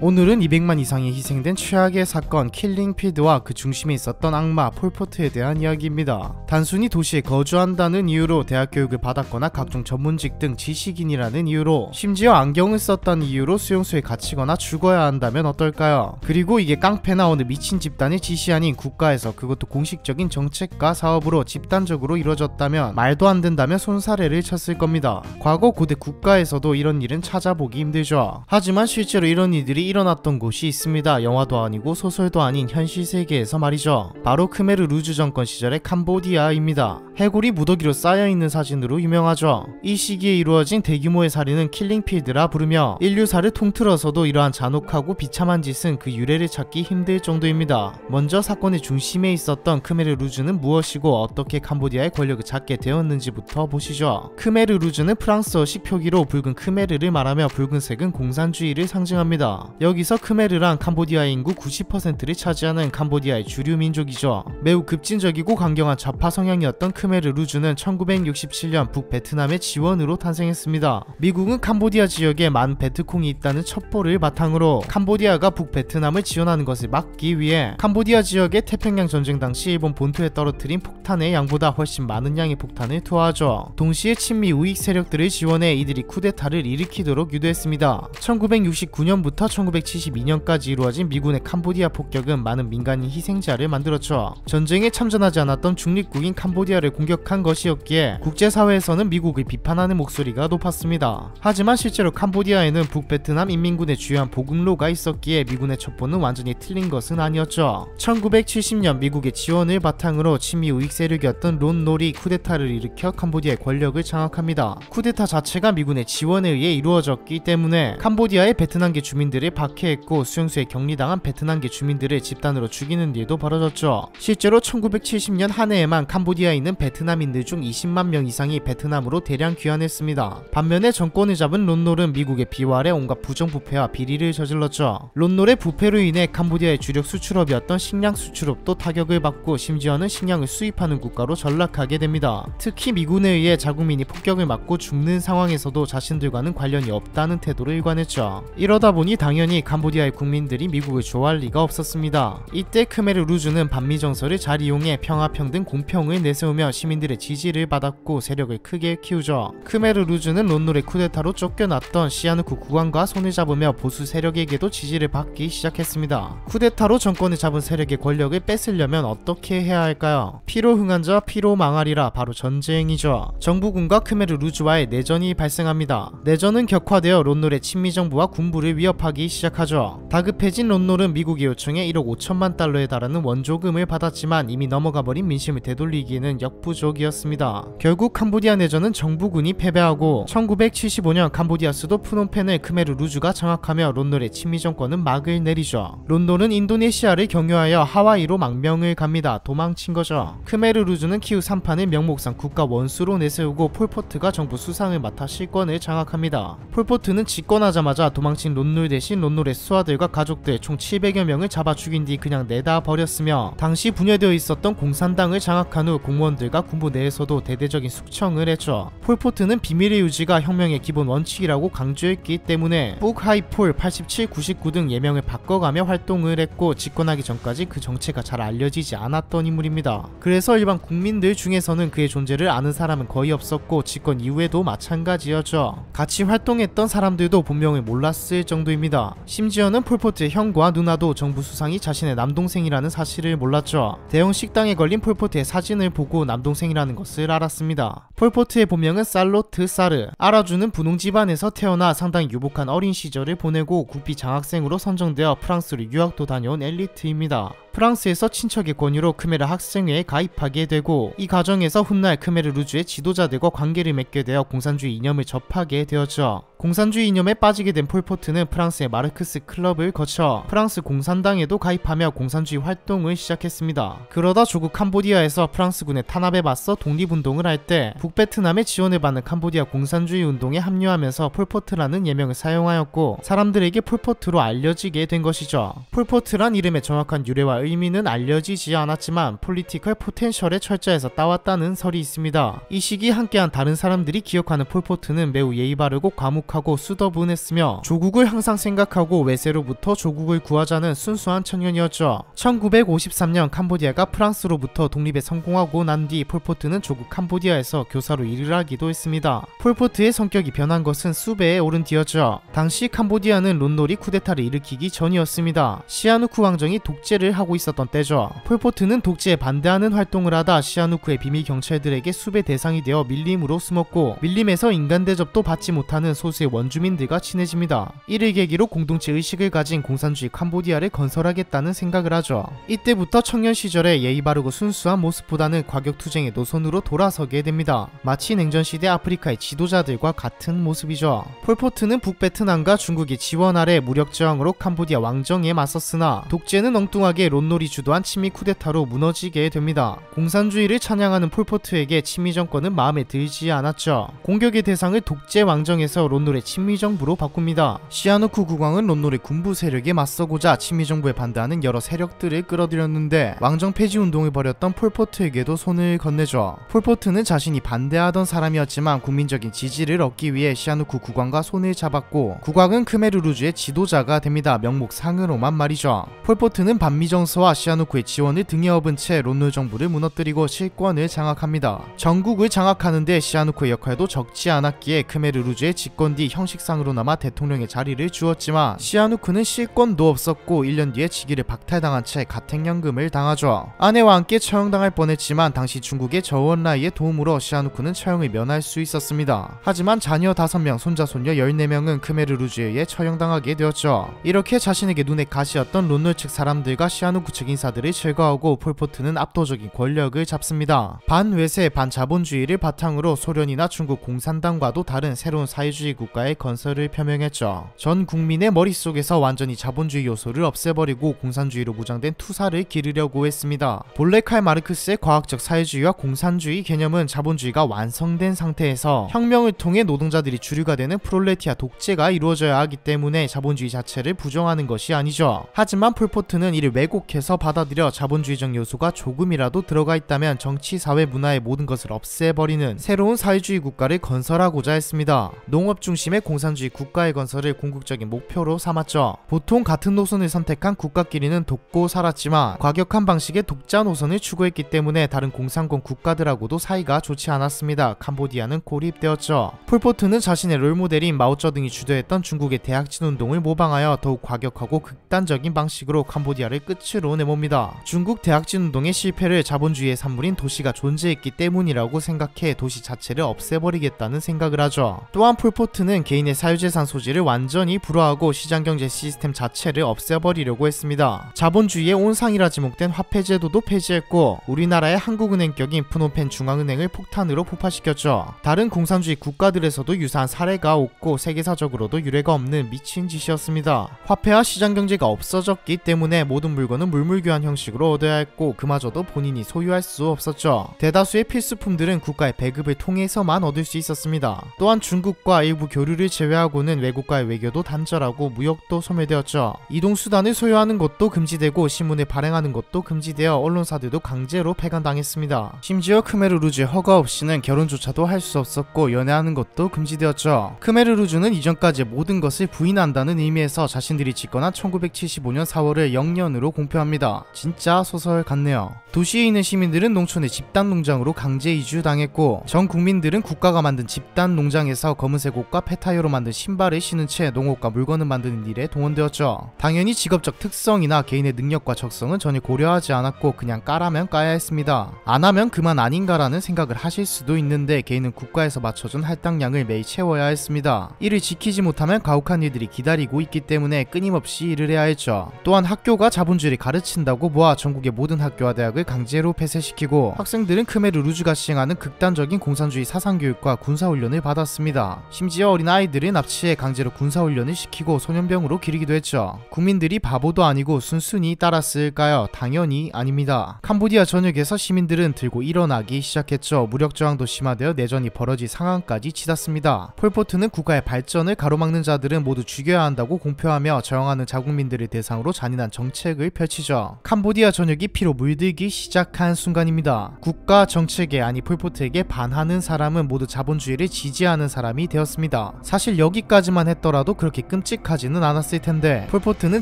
오늘은 200만 이상이 희생된 최악의 사건 킬링피드와 그 중심에 있었던 악마 폴포트에 대한 이야기입니다. 단순히 도시에 거주한다는 이유로 대학 교육을 받았거나 각종 전문직 등 지식인이라는 이유로, 심지어 안경을 썼다는 이유로 수용소에 갇히거나 죽어야 한다면 어떨까요? 그리고 이게 깡패나 어느 미친 집단의 지시 아닌 국가에서, 그것도 공식적인 정책과 사업으로 집단적으로 이루어졌다면, 말도 안 된다면 손사래를 쳤을 겁니다. 과거 고대 국가에서도 이런 일은 찾아보기 힘들죠. 하지만 실제로 이런 일들이 일어났던 곳이 있습니다. 영화도 아니고 소설도 아닌 현실 세계에서 말이죠. 바로 크메르 루즈 정권 시절의 캄보디아입니다. 해골이 무더기로 쌓여있는 사진으로 유명하죠. 이 시기에 이루어진 대규모의 살인은 킬링필드라 부르며, 인류사를 통틀어서도 이러한 잔혹하고 비참한 짓은 그 유래를 찾기 힘들 정도입니다. 먼저 사건의 중심에 있었던 크메르 루즈는 무엇이고 어떻게 캄보디아의 권력을 잡게 되었는지부터 보시죠. 크메르 루즈는 프랑스어식 표기로 붉은 크메르를 말하며, 붉은색은 공산주의를 상징합니다. 여기서 크메르란 캄보디아의 인구 90%를 차지하는 캄보디아의 주류 민족이죠. 매우 급진적이고 강경한 좌파 성향이었던 크메르 루즈는 1967년 북베트남의 지원으로 탄생했습니다. 미국은 캄보디아 지역에 많은 베트콩이 있다는 첩보를 바탕으로 캄보디아가 북베트남을 지원하는 것을 막기 위해 캄보디아 지역의 태평양 전쟁 당시 일본 본토에 떨어뜨린 폭탄의 양보다 훨씬 많은 양의 폭탄을 투하하죠. 동시에 친미 우익 세력들을 지원해 이들이 쿠데타를 일으키도록 유도했습니다. 1969년부터 1972년까지 이루어진 미군의 캄보디아 폭격은 많은 민간인 희생자를 만들었죠. 전쟁에 참전하지 않았던 중립국인 캄보디아를 공격한 것이었기에 국제사회에서는 미국을 비판하는 목소리가 높았습니다. 하지만 실제로 캄보디아에는 북베트남 인민군의 주요한 보급로가 있었기에 미군의 첩보는 완전히 틀린 것은 아니었죠. 1970년 미국의 지원을 바탕으로 친미 우익 세력이었던 론놀이 쿠데타를 일으켜 캄보디아의 권력을 장악합니다. 쿠데타 자체가 미군의 지원에 의해 이루어졌기 때문에 캄보디아의 베트남계 주민들을 박해했고, 수용소에 격리당한 베트남계 주민들을 집단으로 죽이는 일도 벌어졌죠. 실제로 1970년 한 해에만 캄보디아에 있는 베트남인들 중 20만 명 이상이 베트남으로 대량 귀환했습니다. 반면에 정권을 잡은 론놀은 미국의 비화 아래 온갖 부정부패와 비리를 저질렀죠. 론놀의 부패로 인해 캄보디아의 주력 수출업이었던 식량 수출업도 타격을 받고, 심지어는 식량을 수입하는 국가로 전락하게 됩니다. 특히 미군에 의해 자국민이 폭격을 맞고 죽는 상황에서도 자신들과는 관련이 없다는 태도를 일관했죠. 이러다 보니 당연히 캄보디아의 국민들이 미국을 좋아할 리가 없었습니다. 이때 크메르 루즈는 반미 정서를 잘 이용해 평화, 평등, 공평을 내세우며 시민들의 지지를 받았고 세력을 크게 키우죠. 크메르 루즈는 론놀의 쿠데타로 쫓겨났던 시아누쿠 국왕과 손을 잡으며 보수 세력에게도 지지를 받기 시작했습니다. 쿠데타로 정권을 잡은 세력의 권력을 뺏으려면 어떻게 해야 할까요? 피로 흥한 자 피로 망하리라, 바로 전쟁이죠. 정부군과 크메르 루즈와의 내전이 발생합니다. 내전은 격화되어 론놀의 친미 정부와 군부를 위협하기 시작하죠. 다급해진 론놀은 미국의 요청에 1억 5천만 달러에 달하는 원조금을 받았지만 이미 넘어가버린 민심을 되돌리기에는 역부족이었습니다. 결국 캄보디아 내전은 정부군이 패배하고 1975년 캄보디아 수도 프놈펜을 크메르 루즈가 장악하며 론놀의 친미 정권은 막을 내리죠. 론놀은 인도네시아를 경유하여 하와이로 망명을 갑니다. 도망친 거죠. 크메르 루즈는 키우 3판을 명목상 국가 원수로 내세우고 폴포트가 정부 수상을 맡아 실권을 장악합니다. 폴포트는 집권하자마자 도망친 론놀 대신 론놀의 수하들과 가족들 총 700여 명을 잡아 죽인 뒤 그냥 내다 버렸으며, 당시 분열되어 있었던 공산당을 장악한 후 공무원들과 군부 내에서도 대대적인 숙청을 했죠. 폴포트는 비밀의 유지가 혁명의 기본 원칙이라고 강조했기 때문에 북하이폴 87, 99 등 예명을 바꿔가며 활동을 했고, 집권하기 전까지 그 정체가 잘 알려지지 않았던 인물입니다. 그래서 일반 국민들 중에서는 그의 존재를 아는 사람은 거의 없었고, 집권 이후에도 마찬가지였죠. 같이 활동했던 사람들도 본명을 몰랐을 정도입니다. 심지어는 폴포트의 형과 누나도 정부 수상이 자신의 남동생이라는 사실을 몰랐죠. 대형 식당에 걸린 폴포트의 사진을 보고 남동생이라는 것을 알았습니다. 폴포트의 본명은 살로트 사르. 알아주는 분홍 집안에서 태어나 상당히 유복한 어린 시절을 보내고 국비 장학생으로 선정되어 프랑스로 유학도 다녀온 엘리트입니다. 프랑스에서 친척의 권유로 크메르 학생회에 가입하게 되고, 이 과정에서 훗날 크메르 루즈의 지도자들과 관계를 맺게 되어 공산주의 이념을 접하게 되었죠. 공산주의 이념에 빠지게 된 폴포트는 프랑스의 마르크스 클럽을 거쳐 프랑스 공산당에도 가입하며 공산주의 활동을 시작했습니다. 그러다 조국 캄보디아에서 프랑스군의 탄압에 맞서 독립운동을 할 때 북베트남의 지원을 받는 캄보디아 공산주의 운동에 합류하면서 폴포트라는 예명을 사용하였고, 사람들에게 폴포트로 알려지게 된 것이죠. 폴포트란 이름의 정확한 유래와 의미는 알려지지 않았지만 폴리티컬 포텐셜에 철저해서 따왔다는 설이 있습니다. 이 시기 함께한 다른 사람들이 기억하는 폴포트는 매우 예의 바르고 과묵하고 수더분했으며 조국을 항상 생각하고 외세로부터 조국을 구하자는 순수한 청년이었죠. 1953년 캄보디아가 프랑스로부터 독립에 성공하고 난 뒤 폴포트는 조국 캄보디아에서 교사로 일을 하기도 했습니다. 폴포트의 성격이 변한 것은 수배에 오른 뒤였죠. 당시 캄보디아는 론놀이 쿠데타를 일으키기 전이었습니다. 시아누쿠 왕정이 독재를 하고 있었던 때죠. 폴포트는 독재에 반대하는 활동을 하다 시아누쿠의 비밀 경찰들에게 수배 대상이 되어 밀림으로 숨었고 밀림에서 인간 대접도 받지 못하는 소수의 원주민들과 친해집니다. 이를 계기로 공동체 의식을 가진 공산주의 캄보디아를 건설하겠다는 생각을 하죠. 이때부터 청년 시절에 예의 바르고 순수한 모습보다는 과격투쟁의 노선으로 돌아서게 됩니다. 마치 냉전시대 아프리카의 지도자들과 같은 모습이죠. 폴포트는 북베트남과 중국의 지원 아래 무력 저항으로 캄보디아 왕정에 맞섰으나 독재는 엉뚱하게 론놀이 주도한 친미 쿠데타로 무너지게 됩니다. 공산주의를 찬양하는 폴포트에게 친미 정권은 마음에 들지 않았죠. 공격의 대상을 독재 왕정에서 론놀의 친미 정부로 바꿉니다. 시아누쿠 국왕은 론놀의 군부 세력에 맞서고자 친미 정부에 반대하는 여러 세력들을 끌어들였는데 왕정 폐지 운동을 벌였던 폴포트에게도 손을 건네죠. 폴포트는 자신이 반대하던 사람이었지만 국민적인 지지를 얻기 위해 시아누쿠 국왕과 손을 잡았고 국왕은 크메르루주의 지도자가 됩니다. 명목상으로만 말이죠. 폴포트는 반미정서와 시아누쿠의 지원을 등에 업은 채 론놀 정부를 무너뜨리고 실권을 장악합니다. 전국을 장악하는데 시아누쿠의 역할도 적지 않았기에 크메르루주의 집권 뒤 형식상으로나마 대통령의 자리를 주었지만 시아누쿠는 실권도 없었고 1년 뒤에 직위를 박탈당한 채 가택연금을 당하죠. 아내와 함께 처형당할 뻔했지만 당시 중국의 저원라이의 도움으로 시아누쿠는 처형을 면할 수 있었습니다. 하지만 자녀 5명, 손자, 손녀 14명은 크메르루주에 의해 처형당하게 되었죠. 이렇게 자신에게 눈에 가시였던 론놀 측 사람들과 시아누쿠 측 인사들을 제거하고 폴포트는 압도적인 권력을 잡습니다. 반외세, 반자본주의를 바탕으로 소련이나 중국 공산당과도 다른 새로운 사회주의 국가의 건설을 표명했죠. 전 국민의 머릿속에서 완전히 자본주의 요소를 없애버리고 공산주의로 무장된 투사를 기르려고 했습니다. 본래 칼 마르크스의 과학적 사회주의와 공산주의 개념은 자본주의가 완성된 상태에서 혁명을 통해 노동자들이 주류가 되는 프롤레티아 독재가 이루어져야 하기 때문에 자본주의 자체를 부정하는 것이 아니죠. 하지만 폴포트는 이를 왜곡해서 받아들여 자본주의적 요소가 조금이라도 들어가 있다면 정치, 사회, 문화의 모든 것을 없애버리는 새로운 사회주의 국가를 건설하고자 했습니다. 농업 중심의 공산주의 국가의 건설을 궁극적인 목표로 삼았죠. 보통 같은 노선을 선택한 국가끼리는 돕고 살았지만 과격한 방식의 독자 노선을 추구했기 때문에 다른 공산권 국가들하고도 사이가 좋지 않았습니다. 캄보디아는 고립되었죠. 폴포트는 자신의 롤모델인 마오쩌둥이 주도했던 중국의 대학진 운동을 모방하여 더욱 과격하고 극단적인 방식으로 캄보디아를 끝으로 내몹니다. 중국 대학진 운동의 실패를 자본주의의 산물인 도시가 존재했기 때문이라고 생각해 도시 자체를 없애버리겠다는 생각을 하죠. 또한 폴포트는 개인의 사유재산 소지를 완전히 불허하고 시장경제 시스템 자체를 없애버리려고 했습니다. 자본주의의 온상이라 지목된 화폐제도도 폐지했고 우리나라의 한국은행격인 푸놈펜 중앙은행을 폭탄으로 폭파시켰죠. 다른 공산주의 국가들에서도 유사한 사례가 없고 세계사적으로도 유례가 없는 미친 짓이었습니다. 화폐와 시장경제가 없어졌기 때문에 모든 물건은 물물교환 형식으로 얻어야 했고 그마저도 본인이 소유할 수 없었죠. 대다수의 필수품들은 국가의 배급을 통해서만 얻을 수 있었습니다. 또한 중국과 일부 교류를 제외하고는 외국과의 외교도 단절하고 무역도 소멸되었죠. 이동수단을 소유하는 것도 금지되고 신문을 발행하는 것도 금지되어 언론사들도 강제로 폐간당했습니다. 심지어 크메르루주의 허가 없이는 결혼조차도 할 수 없었고 연애하는 것도 금지되었죠. 크메르루주는 이전까지의 모든 것을 부인한다는 의미에서 자신들이 집권한 1975년 4월을 0년으로 공표합니다. 진짜 소설 같네요. 도시에 있는 시민들은 농촌의 집단 농장으로 강제 이주당했고 전 국민들은 국가가 만든 집단 농장에서 검은색 옷과 폐타이어로 만든 신발을 신은 채 농업과 물건을 만드는 일에 동원되었죠. 당연히 직업적 특성이나 개인의 능력과 적성은 전혀 고려하지 않았고 그냥 까라면 까야 했습니다. 안 하면 그만 아닌가라는 생각을 하실 수도 있는데 개인은 국가에서 맞춰준 할당량을 매일 채워야 했습니다. 이를 지키지 못하면 가혹한 일들이 기다리고 있기 때문에 끊임없이 일을 해야 했죠. 또한 학교가 자본주의를 가르친다고 모아 전국의 모든 학교와 대학을 강제로 폐쇄시키고 학생들은 크메르루주가 시행하는 극단적인 공산주의 사상교육과 군사훈련을 받았습니다. 심지어 어린 아이들을 납치해 강제로 군사훈련을 시키고 소년병으로 기르기도 했죠. 국민들이 바보도 아니고 순순히 따랐을까요? 당연히 아닙니다. 캄보디아 전역에서 시민들은 들고 일어나기 시작했죠. 무력저항도 심화되어 내전이 벌어질 상황까지 치닫습니다. 폴포트는 국가의 발전을 가로막는 자들은 모두 죽여야 한다고 공표하며 저항하는 자국민들을 대상으로 잔인한 정책을 펼치죠. 밀어붙이죠. 캄보디아 전역이 피로 물들기 시작한 순간입니다. 국가 정책에 아니 폴포트에게 반하는 사람은 모두 자본주의를 지지하는 사람이 되었습니다. 사실 여기까지만 했더라도 그렇게 끔찍하지는 않았을 텐데 폴포트는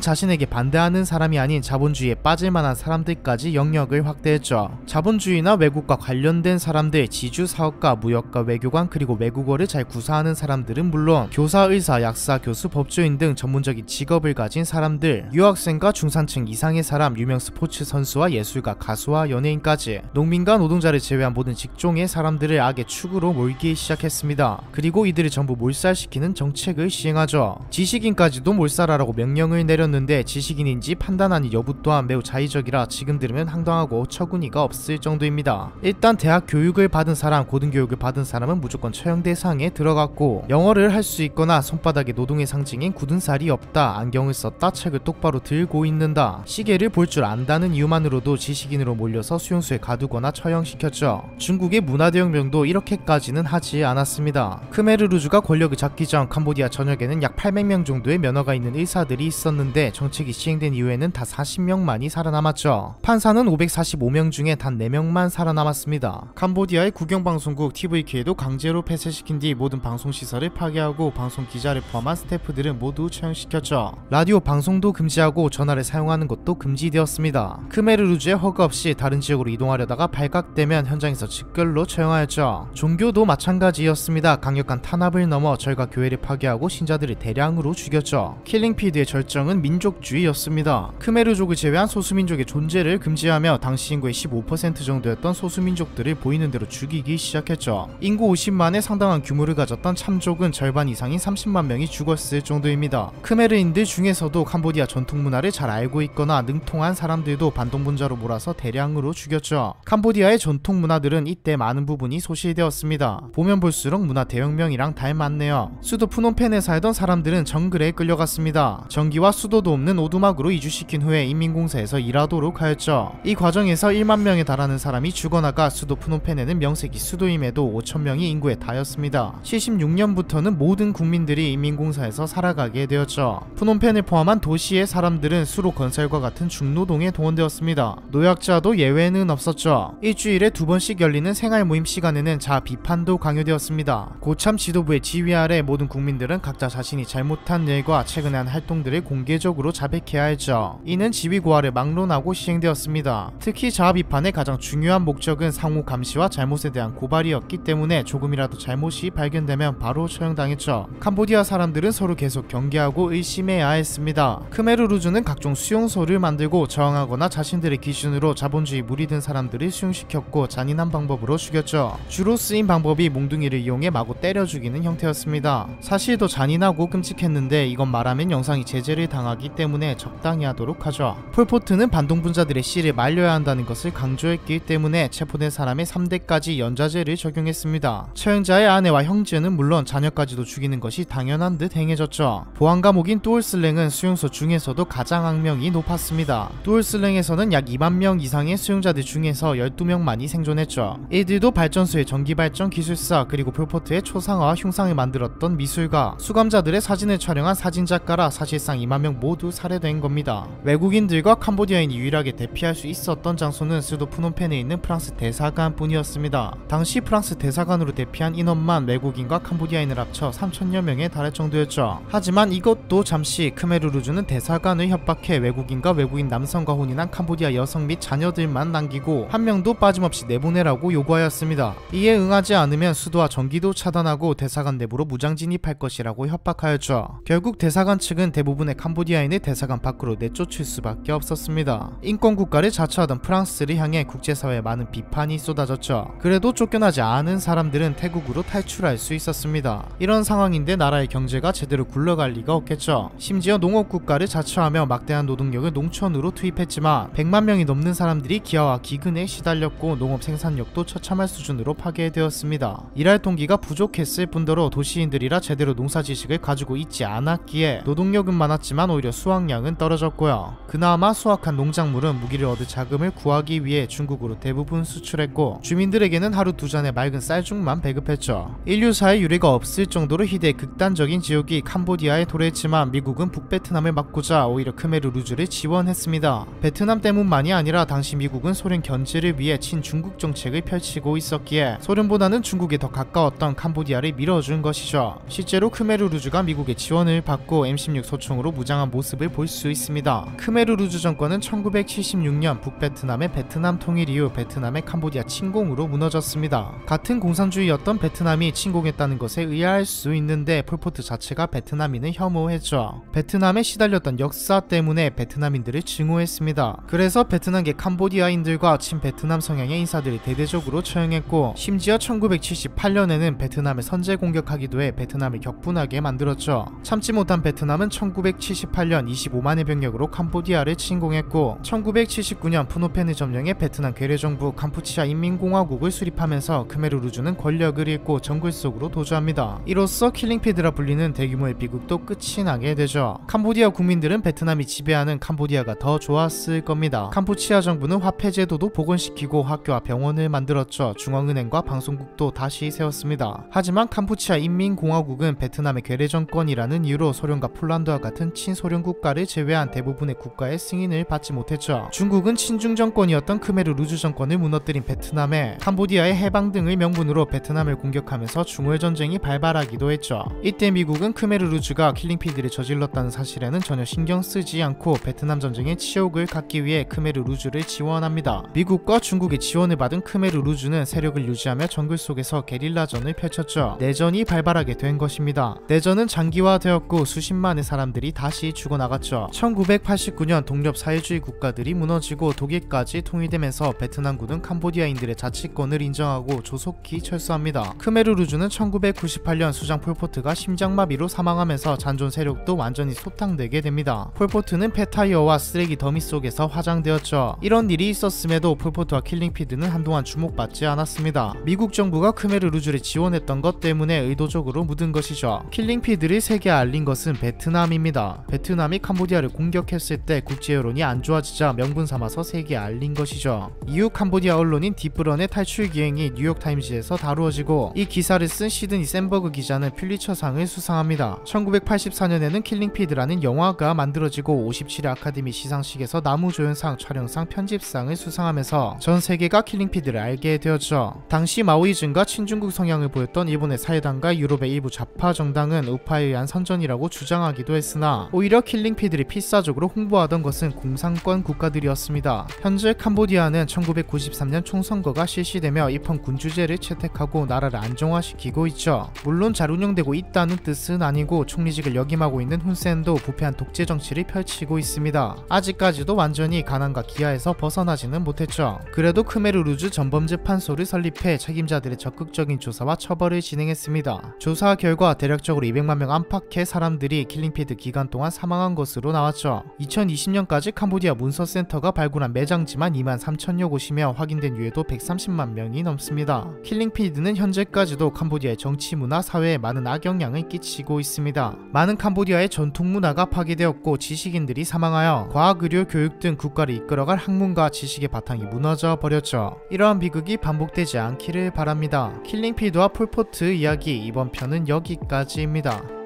자신에게 반대하는 사람이 아닌 자본주의에 빠질 만한 사람들까지 영역을 확대했죠. 자본주의나 외국과 관련된 사람들, 지주, 사업가, 무역가, 외교관, 그리고 외국어를 잘 구사하는 사람들은 물론 교사, 의사, 약사, 교수, 법조인 등 전문적인 직업을 가진 사람들, 유학생과 중산층 이상의 사람, 유명 스포츠 선수와 예술가, 가수와 연예인까지 농민과 노동자를 제외한 모든 직종의 사람들을 악의 축으로 몰기 시작했습니다. 그리고 이들을 전부 몰살시키는 정책을 시행하죠. 지식인까지도 몰살하라고 명령을 내렸는데 지식인인지 판단하는 여부 또한 매우 자의적이라 지금 들으면 황당하고 처구니가 없을 정도입니다. 일단 대학 교육을 받은 사람, 고등교육을 받은 사람은 무조건 처형 대상에 들어갔고, 영어를 할 수 있거나 손바닥에 노동의 상징인 굳은 살이 없다, 안경을 썼다, 책을 똑바로 들고 있는다, 시계를 볼 줄 안다는 이유만으로도 지식인으로 몰려서 수용소에 가두거나 처형시켰죠. 중국의 문화대혁명도 이렇게까지는 하지 않았습니다. 크메르루주가 권력을 잡기 전 캄보디아 전역에는 약 800명 정도의 면허가 있는 의사들이 있었는데 정책이 시행된 이후에는 다 40명만이 살아남았죠. 판사는 545명 중에 단 4명만 살아남았습니다. 캄보디아의 국영방송국 TVK도 강제로 폐쇄시킨 뒤 모든 방송시설을 파괴하고 방송 기자를 포함한 스태프들은 모두 처형시켰죠. 라디오 방송도 금지하고 전화를 사용하는 것도 금지되었습니다. 크메르루주에 허가 없이 다른 지역으로 이동하려다가 발각되면 현장에서 즉결로 처형하였죠. 종교도 마찬가지였습니다. 강력한 탄압을 넘어 절과 교회를 파괴하고 신자들을 대량으로 죽였죠. 킬링피드의 절정은 민족주의였습니다. 크메르족을 제외한 소수민족의 존재를 금지하며 당시 인구의 15% 정도였던 소수민족들을 보이는 대로 죽이기 시작했죠. 인구 50만의 상당한 규모를 가졌던 참족은 절반 이상인 30만 명이 죽었을 정도입니다. 크메르인들 중에서도 캄보디아 전통문화를 잘 알고 있거나 능통한 사람들도 반동분자로 몰아서 대량으로 죽였죠. 캄보디아의 전통문화들은 이때 많은 부분이 소실되었습니다. 보면 볼수록 문화 대혁명이랑 닮았네요. 수도 프놈펜에 살던 사람들은 정글에 끌려갔습니다. 전기와 수도도 없는 오두막으로 이주시킨 후에 인민공사에서 일하도록 하였죠. 이 과정에서 1만 명에 달하는 사람이 죽어나가 수도 프놈펜에는 명색이 수도임에도 5,000명이 인구에 닿였습니다. 76년부터는 모든 국민들이 인민공사에서 살아가게 되었죠. 프놈펜을 포함한 도시의 사람들은 수로 건설과 같은 중노동에 동원되었습니다. 노약자도 예외는 없었죠. 일주일에 2번씩 열리는 생활 모임 시간에는 자아 비판도 강요되었습니다. 고참 지도부의 지휘 아래 모든 국민들은 각자 자신이 잘못한 일과 최근에 한 활동들을 공개적으로 자백해야 했죠. 이는 지위 고하를 막론하고 시행되었습니다. 특히 자아 비판의 가장 중요한 목적은 상호 감시와 잘못에 대한 고발이었기 때문에 조금이라도 잘못이 발견되면 바로 처형당했죠. 캄보디아 사람들은 서로 계속 경계하고 의심해야 했습니다. 크메르루주는 각종 수용소를 만들고 저항하거나 자신들의 기준으로 자본주의 물이 든 사람들을 수용시켰고 잔인한 방법으로 죽였죠. 주로 쓰인 방법이 몽둥이를 이용해 마구 때려 죽이는 형태였습니다. 사실 더 잔인하고 끔찍했는데 이건 말하면 영상이 제재를 당하기 때문에 적당히 하도록 하죠. 폴포트는 반동분자들의 씨를 말려야 한다는 것을 강조했기 때문에 체포된 사람의 3대까지 연좌제를 적용했습니다. 처형자의 아내와 형제는 물론 자녀까지도 죽이는 것이 당연한 듯 행해졌죠. 보안 감옥인 뚜올슬랭은 수용소 중에서도 가장 악명이 높았습니다. 뚜올슬랭에서는 약 2만 명 이상의 수용자들 중에서 12명만이 생존했죠. 이들도 발전소의 전기발전 기술사, 그리고 폴포트의 초상화와 흉상을 만들었던 미술가, 수감자들의 사진을 촬영한 사진작가라 사실상 2만 명 모두 살해된 겁니다. 외국인들과 캄보디아인이 유일하게 대피할 수 있었던 장소는 수도 프놈펜에 있는 프랑스 대사관 뿐이었습니다. 당시 프랑스 대사관으로 대피한 인원만 외국인과 캄보디아인을 합쳐 3,000여 명에 달할 정도였죠. 하지만 이것도 잠시 크메르루주는 대사관을 협박해 외국인과 외국인 남성과 혼인한 캄보디아 여성 및 자녀들만 남기고 한 명도 빠짐없이 내보내라고 요구하였습니다. 이에 응하지 않으면 수도와 전기도 차단하고 대사관 내부로 무장 진입할 것이라고 협박하였죠. 결국 대사관 측은 대부분의 캄보디아인을 대사관 밖으로 내쫓을 수밖에 없었습니다. 인권국가를 자처하던 프랑스를 향해 국제사회에 많은 비판이 쏟아졌죠. 그래도 쫓겨나지 않은 사람들은 태국으로 탈출할 수 있었습니다. 이런 상황인데 나라의 경제가 제대로 굴러갈 리가 없겠죠. 심지어 농업국가를 자처하며 막대한 노동력을 농촌으로 투입했지만 100만 명이 넘는 사람들이 기아와 기근에 시달렸고 농업 생산력도 처참할 수준으로 파괴되었습니다. 일할 동기가 부족했을 뿐더러 도시인들이라 제대로 농사 지식을 가지고 있지 않았기에 노동력은 많았지만 오히려 수확량은 떨어졌고요. 그나마 수확한 농작물은 무기를 얻을 자금을 구하기 위해 중국으로 대부분 수출했고 주민들에게는 하루 2잔의 맑은 쌀죽만 배급했죠. 인류사의 유례가 없을 정도로 희대의 극단적인 지역이 캄보디아에 도래했지만 미국은 북베트남을 막고자 오히려 크메르루주를 지원해 지원했습니다. 베트남 때문만이 아니라 당시 미국은 소련 견제를 위해 친중국 정책을 펼치고 있었기에 소련보다는 중국에 더 가까웠던 캄보디아를 밀어준 것이죠. 실제로 크메르 루즈가 미국의 지원을 받고 M16 소총으로 무장한 모습을 볼 수 있습니다. 크메르 루즈 정권은 1976년 북베트남의 베트남 통일 이후 베트남의 캄보디아 침공으로 무너졌습니다. 같은 공산주의였던 베트남이 침공했다는 것에 의아할 수 있는데 폴포트 자체가 베트남인을 혐오했죠. 베트남에 시달렸던 역사 때문에 베트남인들을 증오했습니다. 그래서 베트남계 캄보디아인들과 친베트남 성향의 인사들이 대대적으로 처형했고, 심지어 1978년에는 베트남을 선제 공격하기도 해 베트남을 격분하게 만들었죠. 참지 못한 베트남은 1978년 25만의 병력으로 캄보디아를 침공했고, 1979년 푸노펜을 점령해 베트남 괴뢰정부 캄푸치아 인민공화국을 수립하면서 크메르 루즈는 권력을 잃고 정글 속으로 도주합니다. 이로써 킬링피드라 불리는 대규모의 비극도 끝이 나게 되죠. 캄보디아 국민들은 베트남이 지배하는 캄보디아가 더 좋았을 겁니다. 캄푸치아 정부는 화폐 제도도 복원시키고 학교와 병원을 만들었죠. 중앙은행과 방송국도 다시 세웠습니다. 하지만 캄푸치아 인민공화국은 베트남의 괴뢰 정권이라는 이유로 소련과 폴란드와 같은 친소련 국가를 제외한 대부분의 국가의 승인을 받지 못했죠. 중국은 친중 정권이었던 크메르 루즈 정권을 무너뜨린 베트남에 캄보디아의 해방 등의 명분으로 베트남을 공격하면서 중월 전쟁이 발발하기도 했죠. 이때 미국은 크메르 루즈가 킬링피드를 저질렀다는 사실에는 전혀 신경 쓰지 않고 베트남 전쟁의 치욕을 갖기 위해 크메르 루즈를 지원합니다. 미국과 중국의 지원을 받은 크메르 루즈는 세력을 유지하며 정글 속에서 게릴라전을 펼쳤죠. 내전이 발발하게 된 것입니다. 내전은 장기화되었고 수십만의 사람들이 다시 죽어나갔죠. 1989년 독립 사회주의 국가들이 무너지고 독일까지 통일되면서 베트남군은 캄보디아인들의 자치권을 인정하고 조속히 철수합니다. 크메르 루즈는 1998년 수장 폴포트가 심장마비로 사망하면서 잔존 세력도 완전히 소탕되게 됩니다. 폴포트는 폐타이어와 쓰레기 더미 속에서 화장되었죠. 이런 일이 있었음에도 폴포트와 킬링피드는 한동안 주목받지 않았습니다. 미국 정부가 크메르 루즈를 지원했던 것 때문에 의도적으로 묻은 것이죠. 킬링피드를 세계에 알린 것은 베트남입니다. 베트남이 캄보디아를 공격했을 때 국제 여론이 안 좋아지자 명분 삼아서 세계에 알린 것이죠. 이후 캄보디아 언론인 딥브런의 탈출 기행이 뉴욕타임즈에서 다루어지고, 이 기사를 쓴 시드니 샌버그 기자는 퓰리처상을 수상합니다. 1984년에는 킬링피드라는 영화가 만들어지고 57회 아카데미 시상식에서 나무조연상, 촬영상, 편집상을 수상하면서 전 세계가 킬링피드를 알게 되었죠. 당시 마오이즘과 친중국 성향을 보였던 일본의 사회당과 유럽의 일부 좌파 정당은 우파에 의한 선전이라고 주장하기도 했으나 오히려 킬링피드를 필사적으로 홍보하던 것은 공산권 국가들이었습니다. 현재 캄보디아는 1993년 총선거가 실시되며 입헌 군주제를 채택하고 나라를 안정화시키고 있죠. 물론 잘 운영되고 있다는 뜻은 아니고 총리직을 역임하고 있는 훈센도 부패한 독재 정치를 펼치고 있습니다. 아직까지도 완전히 가난과 기아에서 벗어나지는 못했죠. 그래도 크메르 루즈 전범재판소를 설립해 책임자들의 적극적인 조사와 처벌을 진행했습니다. 조사 결과 대략적으로 200만 명 안팎의 사람들이 킬링피드 기간 동안 사망한 것으로 나왔죠. 2020년까지 캄보디아 문서센터가 발굴한 매장지만 2만 3천여 곳이며 확인된 유해도 130만 명이 넘습니다. 킬링피드는 현재까지도 캄보디아의 정치, 문화, 사회에 많은 악영향을 끼치고 있습니다. 많은 캄보디아의 전통 문화가 파괴되었고 지식인들이 사망하여 과학, 의료, 교육 등 국가를 이끌어갈 학문과 지식의 바탕이 무너져 버렸죠. 이러한 비극이 반복되지 않기를 바랍니다. 킬링피드와 폴포트 이야기, 이번 편은 여기까지입니다.